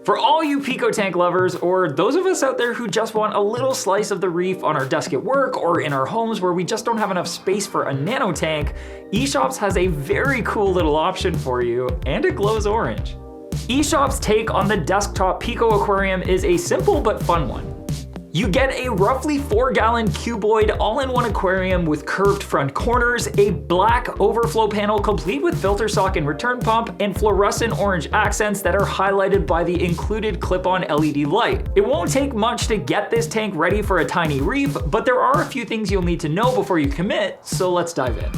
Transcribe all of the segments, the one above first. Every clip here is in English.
For all you pico tank lovers, or those of us out there who just want a little slice of the reef on our desk at work or in our homes where we just don't have enough space for a nano tank, Eshopps has a very cool little option for you, and it glows orange. Eshopps' take on the desktop pico aquarium is a simple but fun one. You get a roughly 4-gallon cuboid all-in-one aquarium with curved front corners, a black overflow panel complete with filter sock and return pump, and fluorescent orange accents that are highlighted by the included clip-on LED light. It won't take much to get this tank ready for a tiny reef, but there are a few things you'll need to know before you commit, so let's dive in.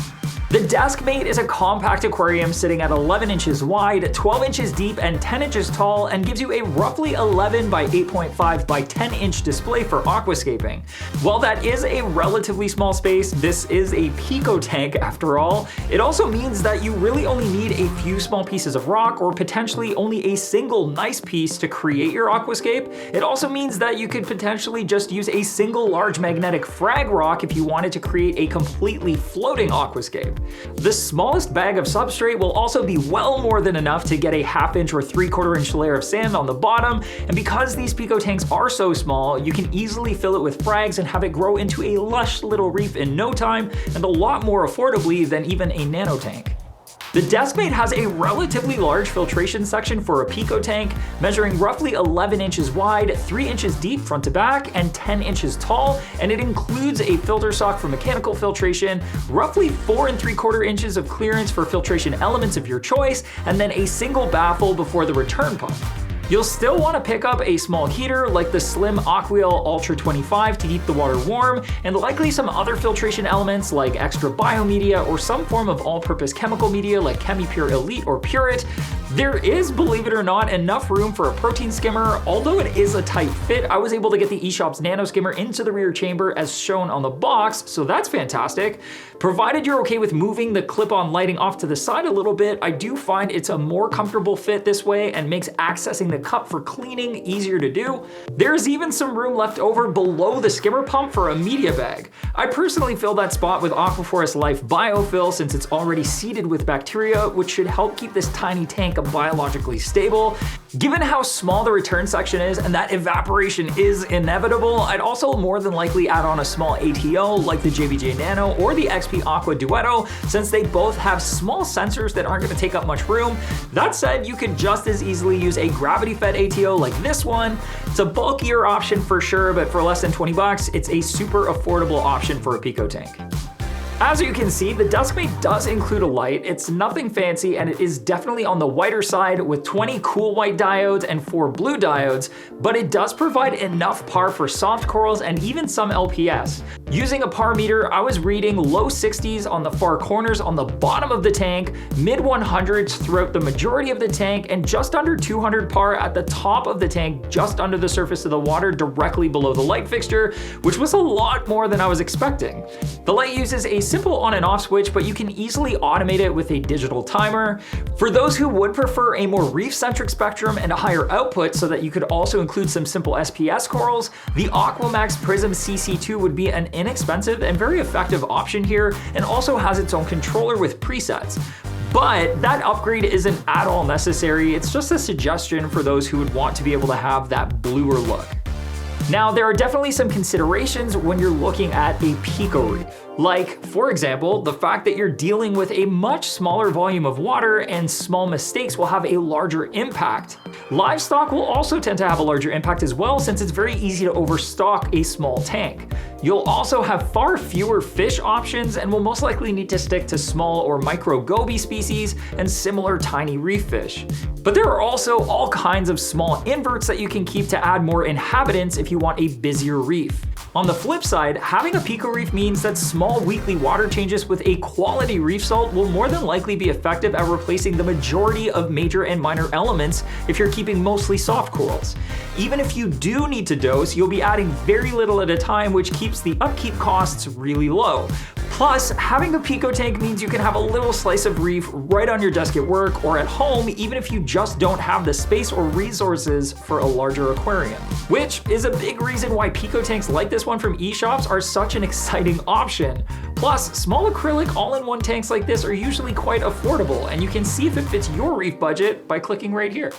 The DeskMate is a compact aquarium sitting at 11 inches wide, 12 inches deep, and 10 inches tall, and gives you a roughly 11 by 8.5 by 10 inch display for aquascaping. While that is a relatively small space, this is a pico tank after all. It also means that you really only need a few small pieces of rock, or potentially only a single nice piece to create your aquascape. It also means that you could potentially just use a single large magnetic frag rock if you wanted to create a completely floating aquascape. The smallest bag of substrate will also be well more than enough to get a 1/2 inch or 3/4 inch layer of sand on the bottom, and because these pico tanks are so small, you can easily fill it with frags and have it grow into a lush little reef in no time, and a lot more affordably than even a nano tank. The DeskMate has a relatively large filtration section for a pico tank, measuring roughly 11 inches wide, 3 inches deep front to back, and 10 inches tall, and it includes a filter sock for mechanical filtration, roughly 4 3/4 inches of clearance for filtration elements of your choice, and then a single baffle before the return pump. You'll still want to pick up a small heater like the slim Aquil Ultra 25 to keep the water warm, and likely some other filtration elements like extra biomedia or some form of all-purpose chemical media like ChemiPure Elite or Purit. There is, believe it or not, enough room for a protein skimmer. Although it is a tight fit, I was able to get the Eshopps Nano Skimmer into the rear chamber as shown on the box, so that's fantastic. Provided you're okay with moving the clip-on lighting off to the side a little bit, I do find it's a more comfortable fit this way and makes accessing the cup for cleaning easier to do. There's even some room left over below the skimmer pump for a media bag. I personally fill that spot with Aquaforest Life Biofill since it's already seeded with bacteria, which should help keep this tiny tank biologically stable. Given how small the return section is and that evaporation is inevitable, I'd also more than likely add on a small ATO like the JBJ Nano or the XP Aqua Duetto, since they both have small sensors that aren't going to take up much room. That said, you could just as easily use a gravity-fed ATO like this one. It's a bulkier option for sure, but for less than 20 bucks, it's a super affordable option for a pico tank. As you can see, the DeskMate does include a light. It's nothing fancy, and it is definitely on the whiter side with 20 cool white diodes and 4 blue diodes, but it does provide enough PAR for soft corals and even some LPS. Using a PAR meter, I was reading low 60s on the far corners on the bottom of the tank, mid 100s throughout the majority of the tank, and just under 200 PAR at the top of the tank, just under the surface of the water directly below the light fixture, which was a lot more than I was expecting. The light uses a simple on and off switch, but you can easily automate it with a digital timer. For those who would prefer a more reef-centric spectrum and a higher output so that you could also include some simple SPS corals, the Aquamax Prism CC2 would be an inexpensive and very effective option here, and also has its own controller with presets. But that upgrade isn't at all necessary. It's just a suggestion for those who would want to be able to have that bluer look. Now, there are definitely some considerations when you're looking at a pico reef. Like, for example, the fact that you're dealing with a much smaller volume of water and small mistakes will have a larger impact. Livestock will also tend to have a larger impact as well, since it's very easy to overstock a small tank. You'll also have far fewer fish options and will most likely need to stick to small or micro goby species and similar tiny reef fish. But there are also all kinds of small inverts that you can keep to add more inhabitants if you want a busier reef. On the flip side, having a pico reef means that small weekly water changes with a quality reef salt will more than likely be effective at replacing the majority of major and minor elements if you're keeping mostly soft corals. Even if you do need to dose, you'll be adding very little at a time, which keeps the upkeep costs really low. Plus, having a pico tank means you can have a little slice of reef right on your desk at work or at home, even if you just don't have the space or resources for a larger aquarium. Which is a big reason why pico tanks like this one from Eshopps are such an exciting option. Plus, small acrylic all-in-one tanks like this are usually quite affordable, and you can see if it fits your reef budget by clicking right here.